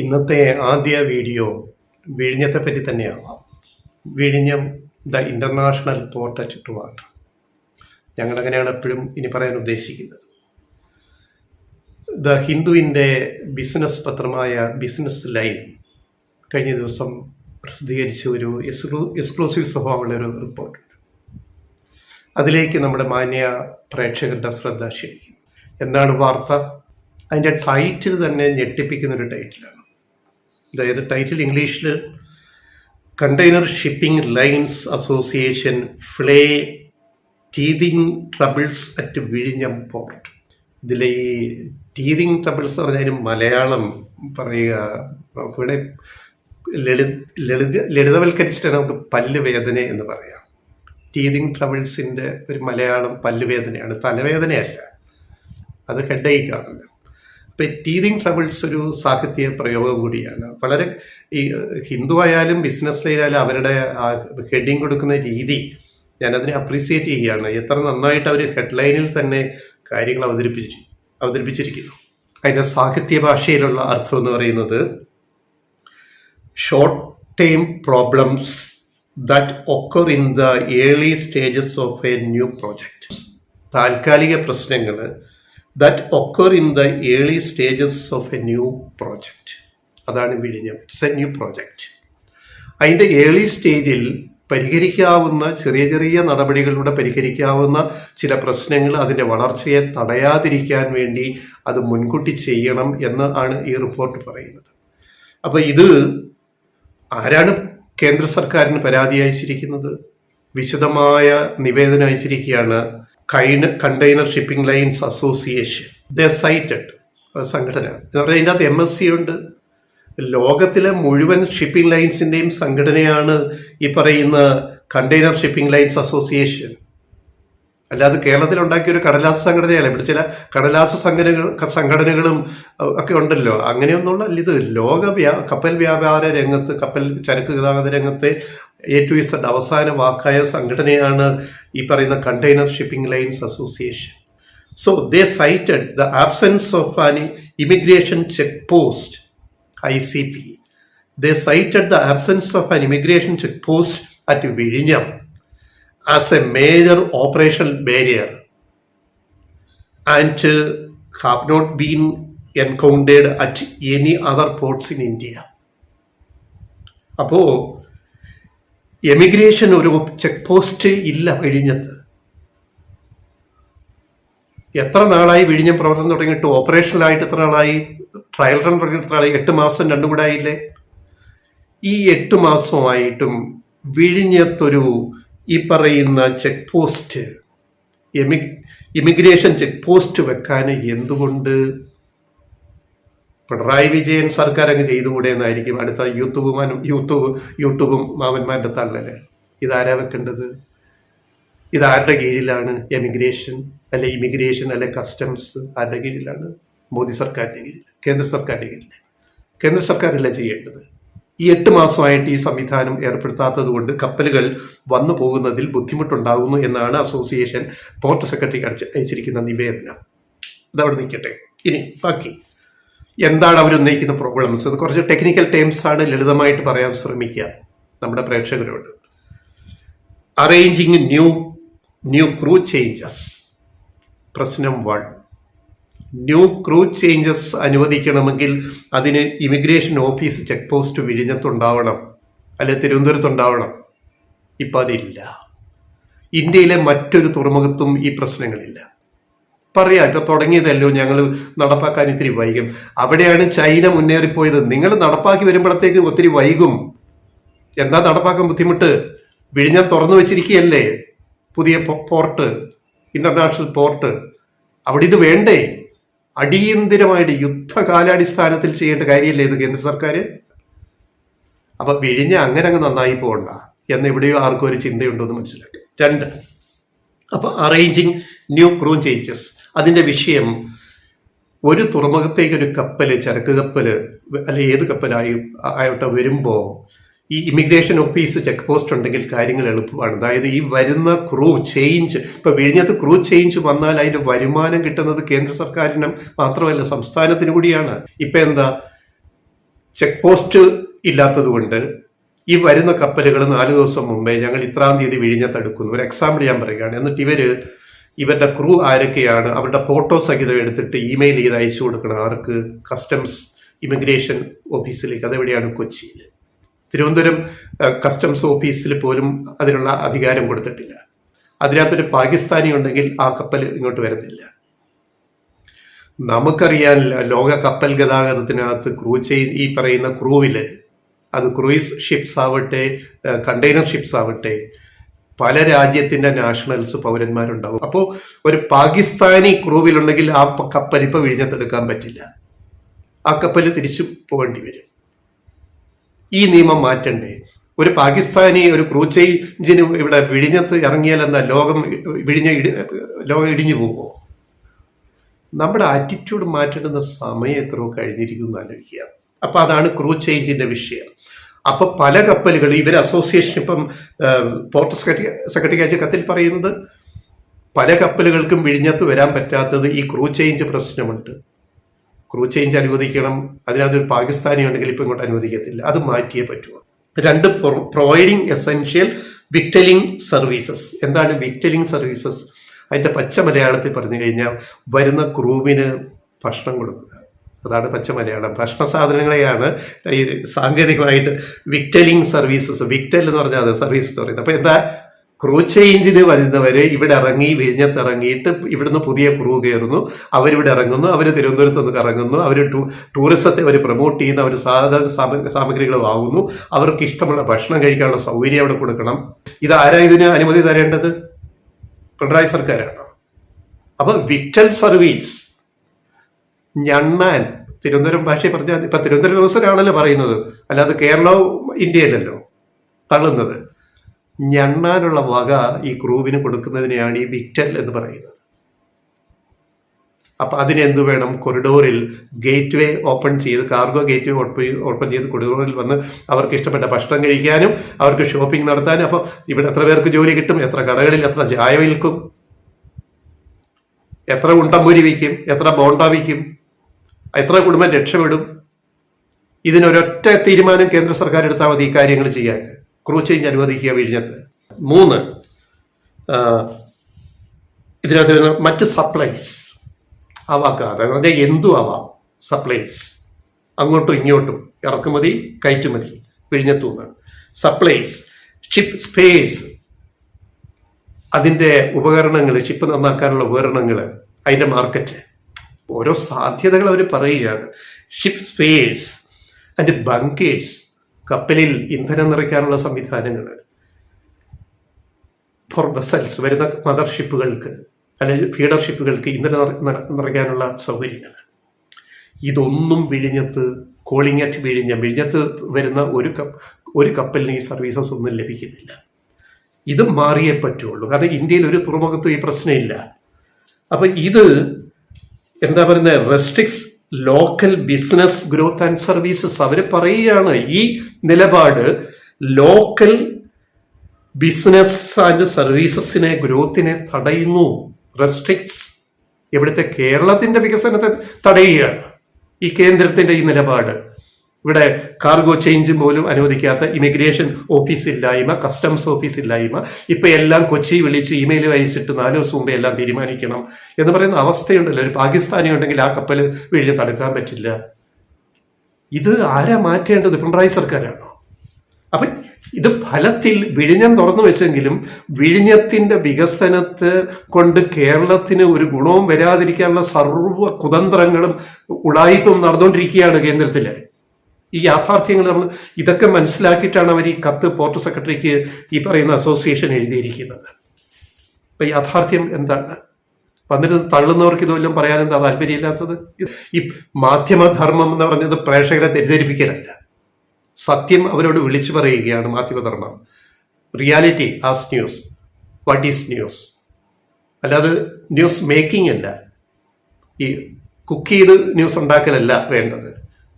ഇന്നത്തെ ആദ്യ വീഡിയോ വിഴിഞ്ഞത്തെ പറ്റി തന്നെയാവാം. വിഴിഞ്ഞം the international port at Trivandrum. ഞങ്ങളങ്ങനെയാണ് എപ്പോഴും ഇനി പറയാൻ ഉദ്ദേശിക്കുന്നത്. ദ ഹിന്ദുവിൻ്റെ ബിസിനസ് പത്രമായ ബിസിനസ് ലൈൻ കഴിഞ്ഞ ദിവസം പ്രസിദ്ധീകരിച്ച ഒരു എക്സ്ക്ലൂസീവ് സ്വഭാവമുള്ള ഒരു റിപ്പോർട്ടുണ്ട്. അതിലേക്ക് നമ്മുടെ മാന്യ പ്രേക്ഷകരുടെ ശ്രദ്ധ ക്ഷണിക്കുന്നു. എന്താണ് വാർത്ത? അതിൻ്റെ ടൈറ്റിൽ തന്നെ ഞെട്ടിപ്പിക്കുന്നൊരു ടൈറ്റിലാണ്. അതായത് ടൈറ്റിൽ ഇംഗ്ലീഷിൽ container shipping lines association flay teething troubles at വിഴിഞ്ഞം പോർട്ട്. ഇതിലെ ഈ ടീതിങ് ട്രബിൾസ് എന്ന് പറഞ്ഞാൽ മലയാളം പറയുക ഇവിടെ ലളിതവൽക്കരിച്ചിട്ട് നമുക്ക് പല്ലുവേദന എന്ന് പറയാം. ടീതിങ് ട്രബിൾസിൻ്റെ ഒരു മലയാളം പല്ലുവേദനയാണ്, തലവേദനയല്ല, അത് ഹെഡേക്കാണല്ലോ. അപ്പം ടീതിങ് ട്രബിൾസ് ഒരു സാഹിത്യ പ്രയോഗം കൂടിയാണ്. വളരെ ഈ ഹിന്ദു ആയാലും ബിസിനസ് ലൈനായാലും അവരുടെ ആ ഹെഡിങ് കൊടുക്കുന്ന രീതി ഞാനതിനെ അപ്രീസിയേറ്റ് ചെയ്യുകയാണ്. എത്ര നന്നായിട്ട് അവർ ഹെഡ്ലൈനിൽ തന്നെ കാര്യങ്ങൾ അവതരിപ്പിച്ചിരിക്കുന്നു. അതിൻ്റെ സാഹിത്യ ഭാഷയിലുള്ള അർത്ഥം എന്ന് പറയുന്നത് short time problems that occur in the early stages of A new project. താൽക്കാലിക പ്രശ്നങ്ങൾ that occur in the early stages of a new project. അതാണ് വിഴിഞ്ഞം. It's A new project. അതിൻ്റെ ഏർലി സ്റ്റേജിൽ പരിഹരിക്കാവുന്ന ചെറിയ ചെറിയ നടപടികളിലൂടെ പരിഹരിക്കാവുന്ന ചില പ്രശ്നങ്ങൾ അതിൻ്റെ വളർച്ചയെ തടയാതിരിക്കാൻ വേണ്ടി അത് മുൻകൂട്ടി ചെയ്യണം എന്ന് ആണ് ഈ റിപ്പോർട്ട് പറയുന്നത്. അപ്പോൾ ഇത് ആരാണ് കേന്ദ്ര സർക്കാരിന് പരാതി അയച്ചിരിക്കുന്നത്? വിശദമായ നിവേദനം അയച്ചിരിക്കുകയാണ് container shipping lines association. The cited സംഘടന എന്ന് പറഞ്ഞാൽ ഇതിൻ്റെ അകത്ത് MSC ഉണ്ട്. ലോകത്തിലെ മുഴുവൻ ഷിപ്പിംഗ് ലൈൻസിൻ്റെയും സംഘടനയാണ് ഈ പറയുന്ന കണ്ടെയ്നർ ഷിപ്പിംഗ് ലൈൻസ് അസോസിയേഷൻ. അല്ലാതെ കേരളത്തിലുണ്ടാക്കിയ ഒരു കടലാസ് സംഘടനയല്ല. ഇവിടെ ചില കടലാസ് സംഘടനകളും ഒക്കെ ഉണ്ടല്ലോ, അങ്ങനെയൊന്നുള്ള ഇത് കപ്പൽ വ്യാപാര രംഗത്ത്, കപ്പൽ ചരക്ക് ഗതാഗത രംഗത്തെ A to Z അവസാന വാക്കായ സംഘടനയാണ് ഈ പറയുന്ന container shipping lines association. So they cited the absence of an immigration check post ICP. They cited the absence of an immigration check post at Viഴിഞ്ഞം as a major operational barrier and have not been encountered at any other ports in India. അപ്പോൾ emigration ഒരു check post ഇല്ല വിഴിഞ്ഞത്ത്. എത്ര നാളായി വിഴിഞ്ഞം പ്രവർത്തനം തുടങ്ങിയിട്ട്? ഓപ്പറേഷണലായിട്ട് എത്ര നാളായി? ട്രയൽ റൺ തുടങ്ങിയിട്ട് എത്ര നാളായി? 8 മാസം, 2 കൂടെ ആയില്ലേ? ഈ 8 മാസമായിട്ടും വിഴിഞ്ഞത്തൊരു ഈ പറയുന്ന check post, immigration check post വെക്കാൻ എന്തുകൊണ്ട് പിണറായി വിജയൻ സർക്കാർ അങ്ങ് ചെയ്തുകൂടെ എന്നായിരിക്കും അടുത്ത യൂട്യൂബും മാമന്മാരുടെ തള്ളല്. ഇതാരാ വെക്കേണ്ടത്? ഇതാരുടെ കീഴിലാണ്? ഇമിഗ്രേഷൻ അല്ലെ കസ്റ്റംസ് ആരുടെ കീഴിലാണ്? മോദി സർക്കാരിൻ്റെ കീഴിൽ, കേന്ദ്ര സർക്കാരിൻ്റെ കീഴിൽ. കേന്ദ്ര സർക്കാരല്ല ചെയ്യേണ്ടത്. ഈ 8 മാസമായിട്ട് ഈ സംവിധാനം ഏർപ്പെടുത്താത്തത് കൊണ്ട് കപ്പലുകൾ വന്നു പോകുന്നതിൽ ബുദ്ധിമുട്ടുണ്ടാകുന്നു എന്നാണ് അസോസിയേഷൻ പോർട്ട് സെക്രട്ടറിക്ക് അയച്ചിരിക്കുന്ന നിവേദനം. അതവിടെ നിൽക്കട്ടെ. ഇനി ബാക്കി എന്താണ് അവർ ഉന്നയിക്കുന്ന പ്രോബ്ലംസ്? അത് കുറച്ച് ടെക്നിക്കൽ ടേംസ് ആണ്, ലളിതമായിട്ട് പറയാൻ ശ്രമിക്കുക നമ്മുടെ പ്രേക്ഷകരോട്. Arranging new crew changes. പ്രശ്നം 1, ന്യൂ ക്രൂ ചേഞ്ചസ് അനുവദിക്കണമെങ്കിൽ അതിന് ഇമിഗ്രേഷൻ ഓഫീസ് ചെക്ക് പോസ്റ്റ് വിഴിഞ്ഞത്തുണ്ടാവണം, അല്ലെ തിരുവനന്തപുരത്തുണ്ടാവണം. ഇപ്പം അതില്ല. ഇന്ത്യയിലെ മറ്റൊരു തുറമുഖത്തും ഈ പ്രശ്നങ്ങളില്ല. പറയാം, ഇപ്പം തുടങ്ങിയതല്ലോ, ഞങ്ങൾ നടപ്പാക്കാൻ ഇത്തിരി വൈകും. അവിടെയാണ് ചൈന മുന്നേറിപ്പോയത്. നിങ്ങൾ നടപ്പാക്കി വരുമ്പോഴത്തേക്ക് ഒത്തിരി വൈകും. എന്താ നടപ്പാക്കാൻ ബുദ്ധിമുട്ട്? വിഴിഞ്ഞം തുറന്നു വെച്ചിരിക്കുകയല്ലേ പുതിയ പോർട്ട്, ഇന്റർനാഷണൽ പോർട്ട്. അവിടെ ഇത് വേണ്ടേ? അടിയന്തിരമായിട്ട് യുദ്ധകാലാടിസ്ഥാനത്തിൽ ചെയ്യേണ്ട കാര്യമല്ലേ ഇത് കേന്ദ്ര സർക്കാർ? അപ്പൊ വിഴിഞ്ഞ അങ്ങനെ അങ്ങ് നന്നായി പോകണ്ട എന്ന് എവിടെയോ ആർക്കും ഒരു ചിന്തയുണ്ടോ എന്ന് മനസ്സിലാക്കി. 2, അപ്പൊ അറേഞ്ചിങ് ന്യൂ ക്രൂ ചേഞ്ചസ്. അതിന്റെ വിഷയം, ഒരു തുറമുഖത്തേക്ക് ഒരു കപ്പല്, ചരക്ക് കപ്പല് അല്ലെ ഏത് കപ്പലായിട്ട് വരുമ്പോൾ ഈ ഇമിഗ്രേഷൻ ഓഫീസ് ചെക്ക് പോസ്റ്റ് ഉണ്ടെങ്കിൽ കാര്യങ്ങൾ എളുപ്പമാണ്. അതായത് ഈ വരുന്ന ക്രൂ ചേഞ്ച്, ഇപ്പൊ വിഴിഞ്ഞത്ത് ക്രൂ ചേഞ്ച് വന്നാൽ അതിന്റെ വരുമാനം കിട്ടുന്നത് കേന്ദ്ര സർക്കാരിനും മാത്രമല്ല സംസ്ഥാനത്തിന് കൂടിയാണ്. ഇപ്പൊ എന്താ, ചെക്ക് പോസ്റ്റ് ഇല്ലാത്തത് കൊണ്ട് ഈ വരുന്ന കപ്പലുകൾ 4 ദിവസം മുമ്പേ ഞങ്ങൾ ഇത്രാം തീയതി വിഴിഞ്ഞത്തെടുക്കുന്നു, ഒരു എക്സാമ്പിൾ ഞാൻ പറയുകയാണ്. എന്നിട്ട് ഇവരുടെ ക്രൂ ആരൊക്കെയാണ് അവരുടെ ഫോട്ടോ സഹിതം എടുത്തിട്ട് ഇമെയിൽ ചെയ്ത് അയച്ചു കൊടുക്കണം. ആർക്ക്? കസ്റ്റംസ് ഇമിഗ്രേഷൻ ഓഫീസിലേക്ക്. അതെവിടെയാണ്? കൊച്ചിയിൽ. തിരുവനന്തപുരം കസ്റ്റംസ് ഓഫീസിൽ പോലും അതിനുള്ള അധികാരം കൊടുത്തിട്ടില്ല. അതിനകത്തൊരു പാകിസ്ഥാനി ഉണ്ടെങ്കിൽ ആ കപ്പൽ ഇങ്ങോട്ട് വരുന്നില്ല. നമുക്കറിയാൻ ലോക കപ്പൽ ഗതാഗതത്തിനകത്ത് ഈ പറയുന്ന ക്രൂവില്, അത് ക്രൂയിസ് ഷിപ്സ് ആവട്ടെ കണ്ടെയ്നർ ഷിപ്സ് ആവട്ടെ, പല രാജ്യത്തിന്റെ നാഷണൽസ് പൗരന്മാരുണ്ടാവും. അപ്പോൾ ഒരു പാകിസ്ഥാനി ക്രൂവിലുണ്ടെങ്കിൽ ആ കപ്പൽ ഇപ്പൊ വിഴിഞ്ഞത്തെടുക്കാൻ പറ്റില്ല, ആ കപ്പൽ തിരിച്ചു പോകേണ്ടി വരും. ഈ നിയമം മാറ്റണ്ടേ? ഒരു പാകിസ്ഥാനി ഒരു ക്രൂ ചേഞ്ചിന് ഇവിടെ വിഴിഞ്ഞത്ത് ഇറങ്ങിയാൽ എന്താ ലോകം ഇടിഞ്ഞു പോകുമോ? നമ്മുടെ ആറ്റിറ്റ്യൂഡ് മാറ്റേണ്ടുന്ന സമയം എത്രയോ കഴിഞ്ഞിരിക്കുന്നു ആലോചിക്കുക. അപ്പൊ അതാണ് ക്രൂ ചേഞ്ചിന്റെ വിഷയം. അപ്പൊ പല കപ്പലുകൾ ഇവർ അസോസിയേഷൻ ഇപ്പം പോർട്ട് സെക്രട്ടറിക്ക് അയച്ച കത്തിൽ പറയുന്നത് പല കപ്പലുകൾക്കും വിഴിഞ്ഞത്ത് വരാൻ പറ്റാത്തത് ഈ ക്രൂ ചേഞ്ച് പ്രശ്നമുണ്ട്. ക്രൂ ചേഞ്ച് അനുവദിക്കണം. അതിനകത്തൊരു പാകിസ്ഥാനി ഉണ്ടെങ്കിൽ ഇപ്പം ഇങ്ങോട്ട് അനുവദിക്കത്തില്ല. അത് മാറ്റിയേ പറ്റുള്ളൂ. 2, പ്രൊവൈഡിങ് എസെൻഷ്യൽ വിക്ടലിംഗ് സർവീസസ്. എന്താണ് വിക്ടലിംഗ് സർവീസസ്? അതിന്റെ പച്ച മലയാളത്തിൽ പറഞ്ഞു കഴിഞ്ഞാൽ വരുന്ന ക്രൂവിന് ഭക്ഷണം കൊടുക്കുക. അതാണ് പച്ച മലയാളം. ഭക്ഷണ സാധനങ്ങളെയാണ് ഈ സാങ്കേതികമായിട്ട് വിക്ടലിംഗ് സർവീസസ്, വിക്ടൽ എന്ന് പറഞ്ഞാൽ സർവീസ് എന്ന് പറയുന്നത്. അപ്പൊ എന്താ? ക്രൂ ചേഞ്ചിന് വരുന്നവര് ഇവിടെ ഇറങ്ങി വിഴിഞ്ഞത്ത് ഇറങ്ങിയിട്ട് ഇവിടുന്ന് പുതിയ ക്രൂ കയറുന്നു, അവരിവിടെ ഇറങ്ങുന്നു, അവർ തിരുവനന്തപുരത്ത് നിന്ന് കറങ്ങുന്നു, അവർ ടൂറിസത്തെ അവർ പ്രൊമോട്ട് ചെയ്യുന്നു, അവർ സാമഗ്രികൾ വാങ്ങുന്നു, അവർക്ക് ഇഷ്ടമുള്ള ഭക്ഷണം കഴിക്കാനുള്ള സൗകര്യം അവിടെ കൊടുക്കണം. ഇതാരാ ഇതിന് അനുമതി തരേണ്ടത്? പിണറായി സർക്കാരാണ്. അപ്പൊ വിക്ടൽ സർവീസ് ഞണ്ണാൻ, തിരുവനന്തപുരം ഭാഷയിൽ പറഞ്ഞാൽ ഇപ്പൊ തിരുവനന്തപുരം ദിവസമാണല്ലോ പറയുന്നത്, അല്ലാതെ കേരളവും ഇന്ത്യയിലല്ലോ തള്ളുന്നത്. ഞണ്ണാനുള്ള വക ഈ ക്രൂവിന് കൊടുക്കുന്നതിനെയാണ് ഈ വിക്ടൽ എന്ന് പറയുന്നത്. അപ്പൊ അതിനെന്ത് വേണം? കൊറിഡോറിൽ ഗേറ്റ് വേ ഓപ്പൺ ചെയ്ത്, കാർഗോ ഗേറ്റ് വേ ഓപ്പൺ ചെയ്ത് കൊറിഡോറിൽ വന്ന് അവർക്ക് ഇഷ്ടപ്പെട്ട ഭക്ഷണം കഴിക്കാനും അവർക്ക് ഷോപ്പിംഗ് നടത്താനും. അപ്പൊ ഇവിടെ എത്ര പേർക്ക് ജോലി കിട്ടും? എത്ര കടകളിൽ എത്ര ചായ വിൽക്കും? എത്ര ഉണ്ടമ്പൂരി വിൽക്കും? എത്ര ബോണ്ട വിൽക്കും? എത്ര കുടുംബം രക്ഷപ്പെടും? ഇതിനൊരൊറ്റ തീരുമാനം കേന്ദ്ര സർക്കാർ എടുത്താൽ മതി ഈ കാര്യങ്ങൾ ചെയ്യാൻ. ക്രൂ ചേഞ്ച് അനുവദിക്കുക വിഴിഞ്ഞത്ത്. 3, ഇതിനകത്ത് വരുന്ന മറ്റ് സപ്ലൈസ് ആവാക്കാതെ, അതായത് എന്തും ആവാം സപ്ലൈസ്, അങ്ങോട്ടും ഇങ്ങോട്ടും ഇറക്കുമതി കയറ്റുമതി വിഴിഞ്ഞത്തുനിന്ന്. സപ്ലൈസ്, ഷിപ്പ് സ്പേസ്, അതിൻ്റെ ഉപകരണങ്ങൾ, ഷിപ്പ് നന്നാക്കാനുള്ള ഉപകരണങ്ങൾ, അതിൻ്റെ മാർക്കറ്റ്, ഓരോ സാധ്യതകൾ അവർ പറയുകയാണ്. ഷിപ്പ് സ്പേസ് അതിൻ്റെ ബങ്കേഴ്സ്, കപ്പലിൽ ഇന്ധനം നിറയ്ക്കാനുള്ള സംവിധാനങ്ങൾ, ഫോർ വെസൽസ്, വരുന്ന മദർഷിപ്പുകൾക്ക് അല്ലെങ്കിൽ ഫീഡർ ഷിപ്പുകൾക്ക് ഇന്ധനം നിറയ്ക്കാനുള്ള സൗകര്യങ്ങൾ. ഇതൊന്നും വിഴിഞ്ഞത്ത്, കോളിംഗ് അറ്റ് വിഴിഞ്ഞത്ത് വരുന്ന ഒരു കപ്പലിന് ഈ സർവീസസ് ഒന്നും ലഭിക്കുന്നില്ല. ഇത് മാറിയേ പറ്റുള്ളൂ. കാരണം ഇന്ത്യയിൽ ഒരു തുറമുഖത്തും ഈ പ്രശ്നമില്ല. അപ്പൊ ഇത് എന്താ പറയുന്നത്? Restricts local business growth and services. അവർ പറയുകയാണ് ഈ നിലപാട് ലോക്കൽ ബിസിനസ് ആൻഡ് സർവീസസിനെ, ഗ്രോത്തിനെ തടയുന്നു. റെസ്ട്രിക്ട്സ് ഇവിടുത്തെ കേരളത്തിന്റെ വികസനത്തെ തടയുകയാണ് ഈ കേന്ദ്രത്തിന്റെ ഈ നിലപാട്. ഇവിടെ കാർഗോ ചേഞ്ച് പോലും അനുവദിക്കാത്ത ഇമിഗ്രേഷൻ ഓഫീസ് ഇല്ലായ്മ, കസ്റ്റംസ് ഓഫീസ് ഇല്ലായ്മ, ഇപ്പൊ എല്ലാം കൊച്ചി വിളിച്ച് ഇമെയിൽ അയച്ചിട്ട് 4 ദിവസം മുമ്പേ എല്ലാം തീരുമാനിക്കണം എന്ന് പറയുന്ന അവസ്ഥയുണ്ടല്ലോ. ഒരു പാകിസ്ഥാനി ഉണ്ടെങ്കിൽ ആ കപ്പൽ വിഴിഞ്ഞ് തടുക്കാൻ പറ്റില്ല. ഇത് ആരാ മാറ്റേണ്ടത്? പിണറായി സർക്കാരാണോ? അപ്പൊ ഇത് ഫലത്തിൽ വിഴിഞ്ഞം തുറന്നു വെച്ചെങ്കിലും വിഴിഞ്ഞത്തിന്റെ വികസനത്തെ കൊണ്ട് കേരളത്തിന് ഒരു ഗുണവും വരാതിരിക്കാനുള്ള സർവ്വ കുതന്ത്രങ്ങളും ഉടായിപ്പും നടന്നുകൊണ്ടിരിക്കുകയാണ് കേന്ദ്രത്തിലെ. ഈ യാഥാർത്ഥ്യങ്ങൾ നമ്മൾ ഇതൊക്കെ മനസ്സിലാക്കിയിട്ടാണ് അവർ ഈ കത്ത് പോർട്ട് സെക്രട്ടറിക്ക് ഈ പറയുന്ന അസോസിയേഷൻ എഴുതിയിരിക്കുന്നത്. ഇപ്പൊ യാഥാർത്ഥ്യം എന്താണ്? വന്നിട്ട് തള്ളുന്നവർക്ക് ഇതെല്ലാം പറയാൻ എന്താ താല്പര്യമില്ലാത്തത്? ഈ മാധ്യമധർമ്മം എന്ന് പറഞ്ഞത് പ്രേക്ഷകരെ തെറ്റിദ്ധരിപ്പിക്കലല്ല, സത്യം അവരോട് വിളിച്ചു പറയുകയാണ് മാധ്യമധർമ്മം. Reality as news, what is news, അല്ലാതെ ന്യൂസ് മേക്കിംഗ് അല്ല, ഈ കുക്ക് ചെയ്ത് ന്യൂസ് ഉണ്ടാക്കലല്ല വേണ്ടത്.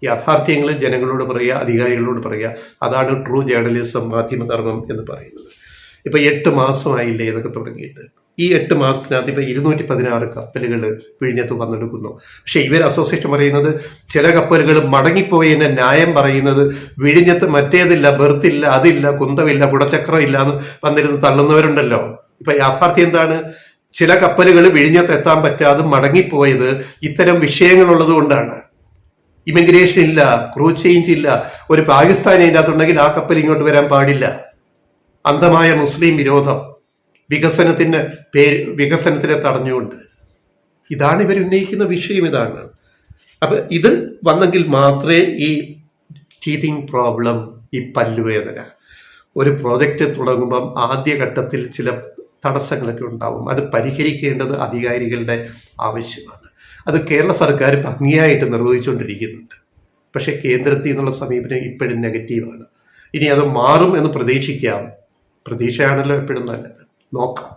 യാഥാർത്ഥ്യങ്ങൾ ജനങ്ങളോട് പറയുക, അധികാരികളോട് പറയുക. അതാണ് ട്രൂ ജേർണലിസം, മാധ്യമധർമ്മം എന്ന് പറയുന്നത്. ഇപ്പൊ 8 മാസമായില്ലേ ഇതൊക്കെ തുടങ്ങിയിട്ട്. ഈ 8 മാസത്തിനകത്ത് ഇപ്പൊ 216 കപ്പലുകൾ വിഴിഞ്ഞത്ത് വന്നെടുക്കുന്നു. പക്ഷെ ഇവർ അസോസിയേഷൻ പറയുന്നത് ചില കപ്പലുകൾ മടങ്ങിപ്പോയതിന്റെ ന്യായം പറയുന്നത് വിഴിഞ്ഞത്ത് മറ്റേതില്ല, ബെർത്തില്ല, അതില്ല, കുന്തമില്ല, കുടച്ചക്രം ഇല്ല എന്ന് വന്നിരുന്ന് തള്ളുന്നവരുണ്ടല്ലോ. ഇപ്പൊ യാഥാർത്ഥ്യം എന്താണ്? ചില കപ്പലുകൾ വിഴിഞ്ഞത്ത് എത്താൻ പറ്റാതെ മടങ്ങിപ്പോയത് ഇത്തരം വിഷയങ്ങളുള്ളത് കൊണ്ടാണ്. ഇമിഗ്രേഷൻ ഇല്ല, ക്രൂ ചേഞ്ച് ഇല്ല. ഒരു പാകിസ്ഥാനി അതിൻ്റെ അകത്തുണ്ടെങ്കിൽ ആ കപ്പൽ ഇങ്ങോട്ട് വരാൻ പാടില്ല. അന്ധമായ മുസ്ലിം വിരോധം, വികസനത്തിനെ തടഞ്ഞുകൊണ്ട്. ഇതാണ് ഇവർ ഉന്നയിക്കുന്ന വിഷയം. ഇതാണ്. അപ്പൊ ഇത് വന്നെങ്കിൽ മാത്രമേ ഈ ടീതിങ് പ്രോബ്ലം, ഈ പല്ലുവേദന, ഒരു പ്രോജക്റ്റ് തുടങ്ങുമ്പം ആദ്യഘട്ടത്തിൽ ചില തടസ്സങ്ങളൊക്കെ ഉണ്ടാവും. അത് പരിഹരിക്കേണ്ടത് അധികാരികളുടെ ആവശ്യമാണ്. അത് കേരള സർക്കാർ ഭംഗിയായിട്ട് നിർവഹിച്ചുകൊണ്ടിരിക്കുന്നുണ്ട്. പക്ഷെ കേന്ദ്രത്തിൽ നിന്നുള്ള സമീപനം ഇപ്പോഴും നെഗറ്റീവാണ്. ഇനി അത് മാറും എന്ന് പ്രതീക്ഷിക്കാം. പ്രതീക്ഷയാണല്ലോ എപ്പോഴും നല്ലത്. നോക്കാം.